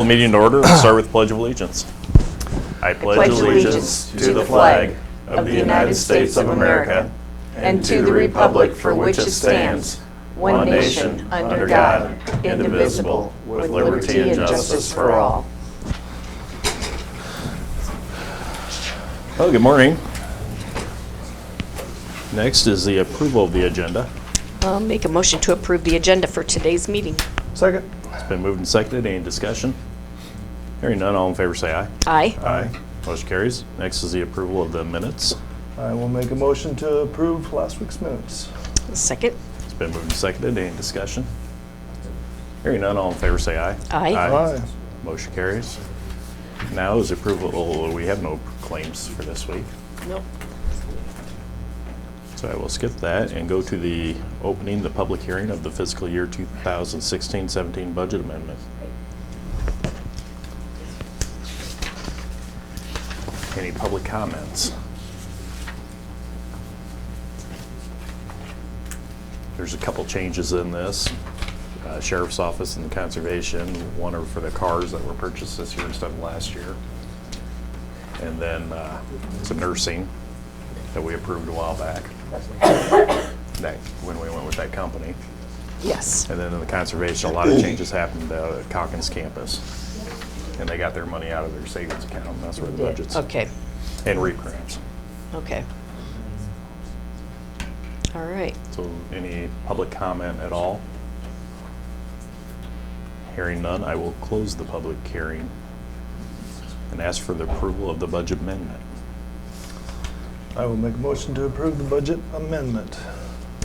Meeting to order. We'll start with Pledge of Allegiance. I pledge allegiance to the flag of the United States of America and to the republic for which it stands, one nation, under God, indivisible, with liberty and justice for all. Well, good morning. Next is the approval of the agenda. I'll make a motion to approve the agenda for today's meeting. Second. It's been moved and seconded. Any discussion? Hearing none, all in favor say aye. Aye. Aye. Motion carries. Next is the approval of the minutes. I will make a motion to approve last week's minutes. Second. It's been moved and seconded. Any discussion? Hearing none, all in favor say aye. Aye. Aye. Motion carries. Now is approval. We have no claims for this week, Nope. so I will skip that and go to the opening the public hearing of the fiscal year 2016-17 budget amendment. Any public comments? There's a couple changes in this. Sheriff's Office and the Conservation, one are for the cars that were purchased this year instead of last year. And then some nursing that we approved a while back, when we went with that company. Yes. And then in the Conservation, a lot of changes happened at Calkins campus. And they got their money out of their savings account, and that's where the budget's. Okay. And recruits. Okay. All right. So any public comment at all? Hearing none, I will close the public hearing and ask for the approval of the budget amendment. I will make a motion to approve the budget amendment.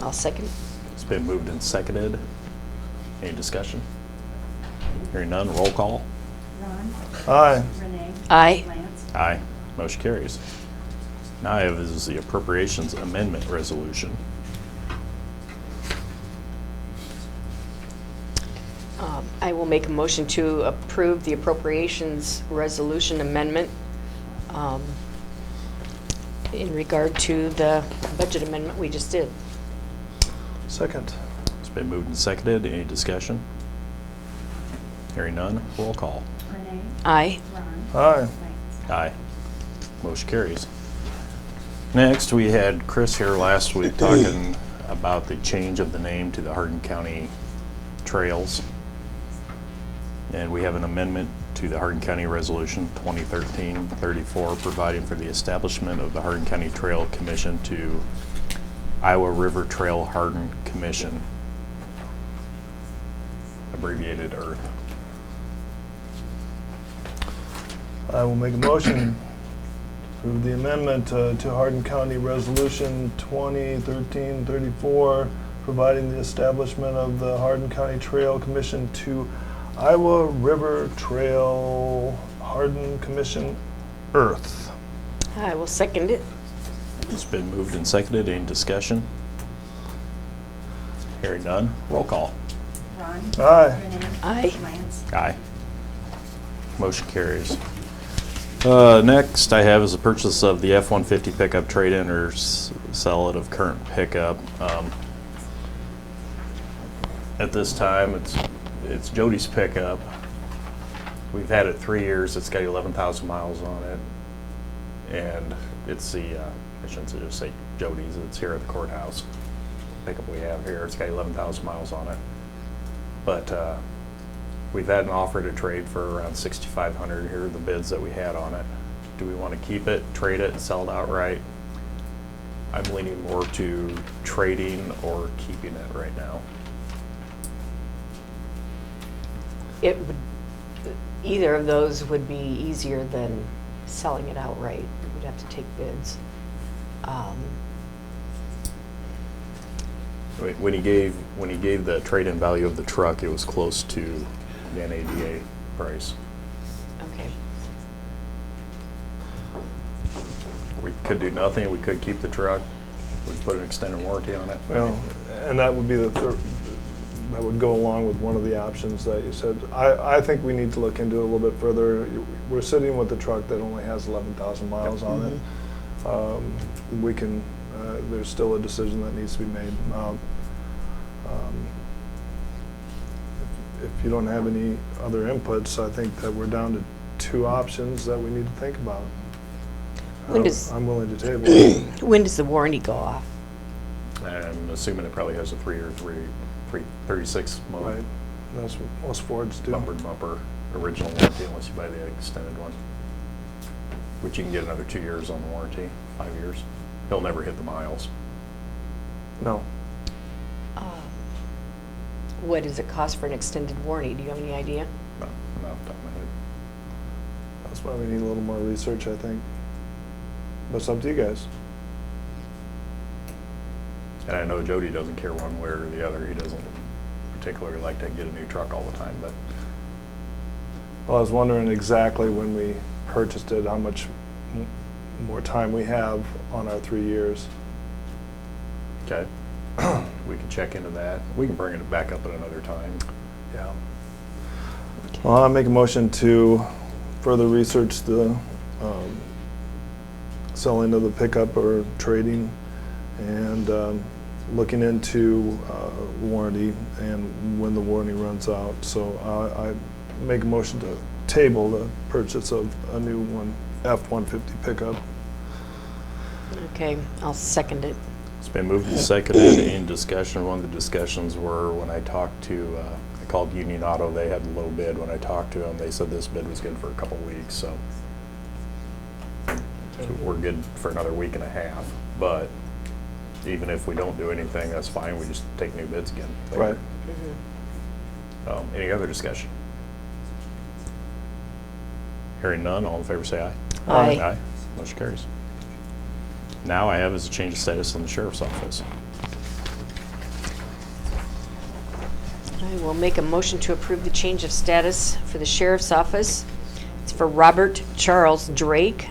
I'll second. It's been moved and seconded. Any discussion? Hearing none, roll call. Ron? Aye. Renee? Aye. Lance? Aye. Motion carries. Now I have is the appropriations amendment resolution. I will make a motion to approve the appropriations resolution amendment in regard to the budget amendment we just did. Second. It's been moved and seconded. Any discussion? Hearing none, roll call. Renee? Aye. Ron? Aye. Lance? Aye. Motion carries. Next, we had Chris here last week talking about the change of the name to the Hardin County Trails. And we have an amendment to the Hardin County Resolution 2013-34 providing for the establishment of the Hardin County Trail Commission to Iowa River Trail Hardin Commission, abbreviated EARTH. I will make a motion to approve the amendment to Hardin County Resolution 2013-34, providing the establishment of the Hardin County Trail Commission to Iowa River Trail Hardin Commission, EARTH. I will second it. It's been moved and seconded. Any discussion? Hearing none, roll call. Ron? Aye. Renee? Aye. Lance? Aye. Motion carries. Next I have is the purchase of the F-150 pickup trade-in or sell it of current pickup. At this time, it's Jody's pickup. We've had it 3 years. It's got 11,000 miles on it. And it's the, I shouldn't just say Jody's, it's here at the courthouse. Pickup we have here, it's got 11,000 miles on it. But we've had an offer to trade for around $6,500. Here are the bids that we had on it. Do we want to keep it, trade it, and sell it outright? I'm leaning more to trading or keeping it right now. It would, either of those would be easier than selling it outright. We'd have to take bids. When he gave the trade-in value of the truck, it was close to the NADA price. Okay. We could do nothing. We could keep the truck. We'd put an extended warranty on it. Well, and that would be the third, that would go along with one of the options that you said. I think we need to look into it a little bit further. We're sitting with a truck that only has 11,000 miles on it. We can, there's still a decision that needs to be made. if you don't have any other inputs, I think that we're down to 2 options that we need to think about. When does- I'm willing to table it. When does the warranty go off? I'm assuming it probably has a 36 month Right, that's what most Fords do. bumper to bumper original warranty unless you buy the extended one. Which you can get another 2 years on the warranty, 5 years. He'll never hit the miles. No, What does it cost for an extended warranty? Do you have any idea? No, not off the top of my head. that's why we need a little more research, I think. But it's up to you guys. And I know Jody doesn't care one way or the other. He doesn't particularly like to get a new truck all the time, but Well, I was wondering exactly when we purchased it, how much more time we have on our 3 years. okay. We can check into that. We can bring it back up at another time. Yeah. Well, I make a motion to further research the selling of the pickup or trading and looking into warranty and when the warranty runs out. So I make a motion to table the purchase of a new F-150 pickup. Okay, I'll second it. It's been moved and seconded. In discussion, one of the discussions were when I talked to, I called Union Auto, they had a low bid. When I talked to them, they said this bid was good for a couple weeks, so we're good for another week and a half. But even if we don't do anything, that's fine. We just take new bids again. Right. Any other discussion? Hearing none, all in favor say aye. Aye. Aye. Motion carries. Now I have is a change of status in the sheriff's office. I will make a motion to approve the change of status for the sheriff's office. It's for Robert Charles Drake.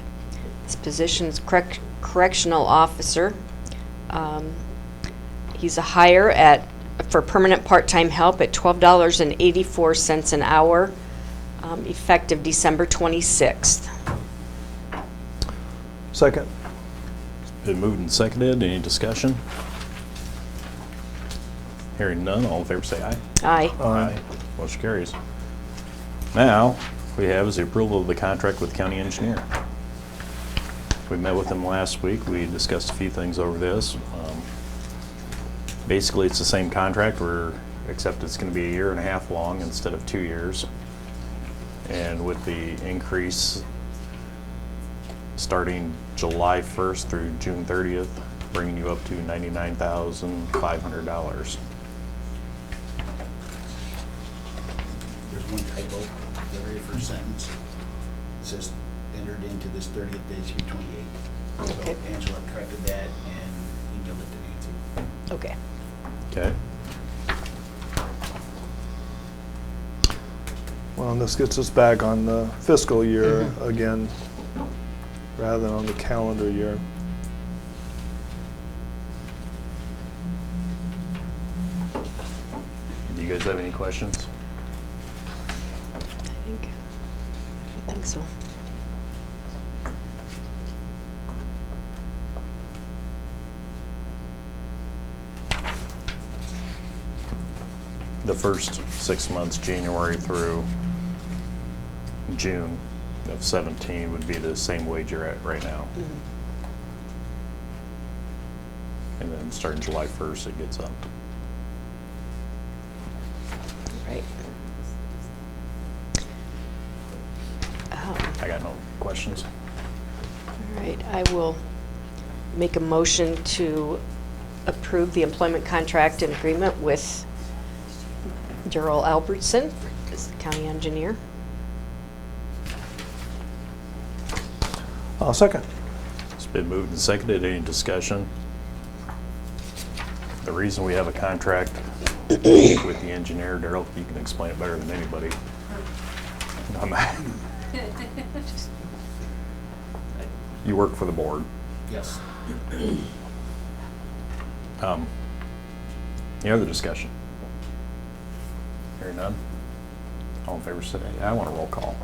His position is correctional officer. He's a hire for permanent part-time help at $12.84 an hour, effective December 26th. Second. Been moved and seconded. Any discussion? Hearing none, all in favor say aye. Aye. Aye. Motion carries. Now, we have is the approval of the contract with county engineer. We met with him last week. We discussed a few things over this. Basically, it's the same contract, except it's going to be 1.5 years long instead of 2 years. And with the increase starting July 1st through June 30th, bringing you up to $99,500. There's one typo, the very first sentence. It says entered into this 30th day, 3/28. Okay. So Angela corrected that and emailed it to Nancy. Okay. Okay. Well, and this gets us back on the fiscal year again, rather than on the calendar year. Do you guys have any questions? I think so. The first 6 months, January through June of 17 would be the same wage you're at right now. And then starting July 1st, it gets up. Right. I got no questions. All right, I will make a motion to approve the employment contract and agreement with Darrell Albertson as the county engineer. I'll second. It's been moved and seconded. Any discussion? The reason we have a contract with the engineer, Darrell, you can explain it better than anybody. You work for the board. Yes. Any other discussion? Hearing none? All in favor say aye. I want a roll call.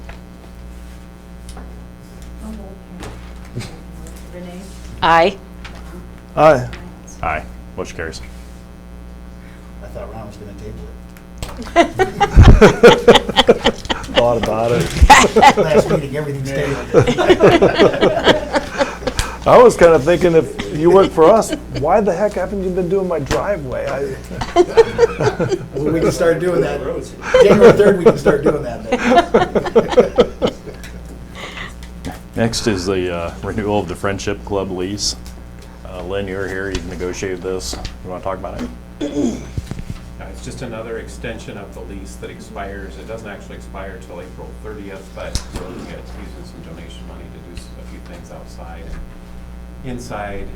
Renee? Aye. Aye. Aye. Motion carries. I thought Ron was gonna table it. Thought about it. Last meeting, everything stayed. I was kind of thinking, if you work for us, why the heck haven't you been doing my driveway? Well, we can start doing that. January 3rd, we can start doing that then. Next is the renewal of the Friendship Club lease. Lynn, you're here, you've negotiated this. You want to talk about it? It's just another extension of the lease that expires. It doesn't actually expire till April 30th, but we're looking at using some donation money to do a few things outside and inside,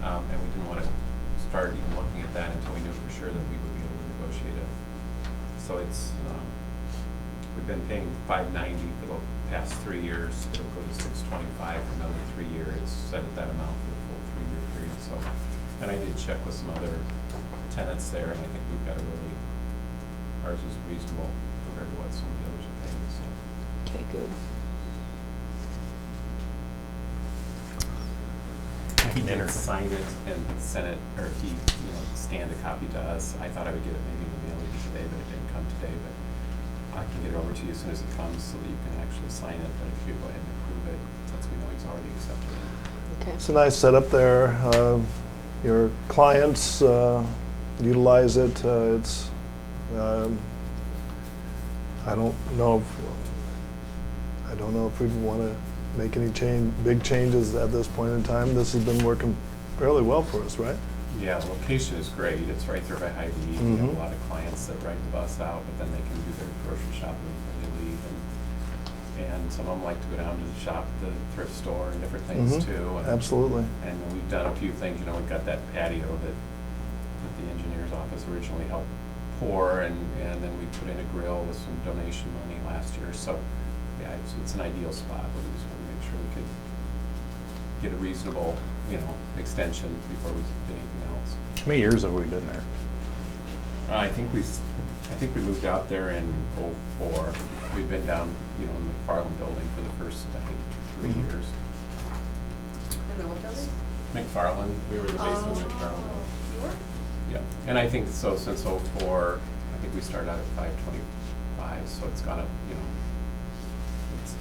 and we didn't want to start even looking at that until we knew for sure that we would be able to negotiate it. So it's, we've been paying $590 for the past 3 years. It'll go to $625 for another 3 years. It's set at that amount for the full 3-year period. So, and I did check with some other tenants there, and I think we've got a really, ours is reasonable compared to what some of the others are paying, so. Okay, good. He did sign it and send it, or he, scanned a copy to us. I thought I would get it maybe in the mail maybe today, but it didn't come today, but I can get it over to you as soon as it comes so that you can actually sign it, but if you go ahead and approve it, since we know he's already accepted it. Okay. It's a nice setup there. Your clients utilize it. It's, I don't know if we want to make any big changes at this point in time. This has been working fairly well for us, right? Yeah, the location is great. It's right there by Hardin. We have a lot of clients that ride the bus out, but then they can do their grocery shopping when they leave. And some of them like to go down to the shop, the thrift store, and different things too. And, Absolutely. And we've done a few things. We've got that patio that the engineer's office originally helped pour, and then we put in a grill with some donation money last year. So yeah, it's an ideal spot. But we just want to make sure we could get a reasonable, extension before we did anything else. How many years have we been there? I think we moved out there in '04. We've been down, in the McFarland building for the first, I think, 3 years. In the what building? McFarland, we were the base of McFarland. You were? Yeah, and I think so since '04, I think we started out at 525, so it's gone up, it's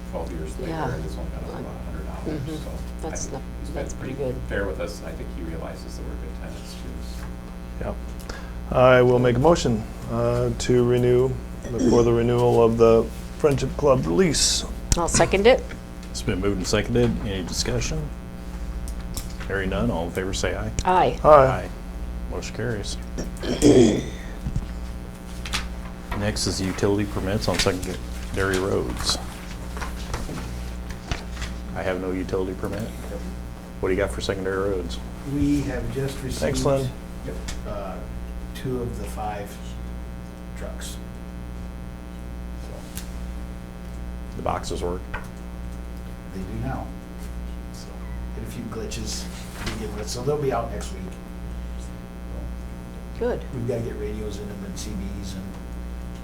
12 years later, Yeah. and it's only gone up about $100, so. That's I think not- he's been that's pretty good. fair with us, and I think he realizes that we're good tenants too. So. Yep. I will make a motion to renew, for the renewal of the Friendship Club lease. I'll second it. It's been moved and seconded. Any discussion? Hearing none, all in favor say aye. Aye. Aye. Motion carries. Next is the utility permits on secondary roads. I have no utility permit. What do you got for secondary roads? We have just received. Thanks, Lynn. 2 of the 5 trucks. The boxes work. They do now. So, had a few glitches to begin with, so they'll be out next week. Good. We've got to get radios in them and CBs and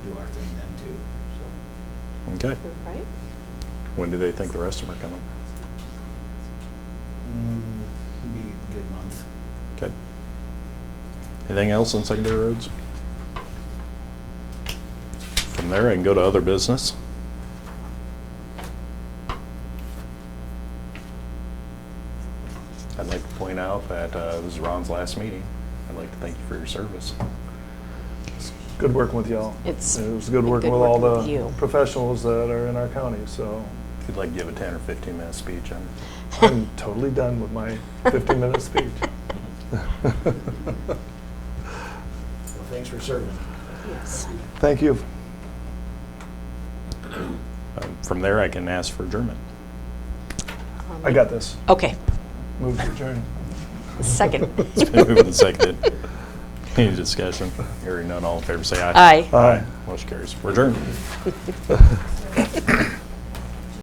do our thing then too, so. Okay. All right. When do they think the rest of them are coming? Be a good month. Okay. Anything else on secondary roads? From there, I can go to other business. I'd like to point out that this is Ron's last meeting. I'd like to thank you for your service. Good working with y'all. It It's was good been working good with all working with the you. professionals that are in our county, so If you'd like to give a 10 or 15-minute speech, I'm totally done with my 15-minute speech. Well, thanks for serving. Yes. Thank you. from there, I can ask for adjournment. I got this. Okay. Move to adjourn. Second. It's been moved and seconded. Any discussion? Hearing none, all in favor say aye. Aye. Aye. Motion carries. We're adjourned.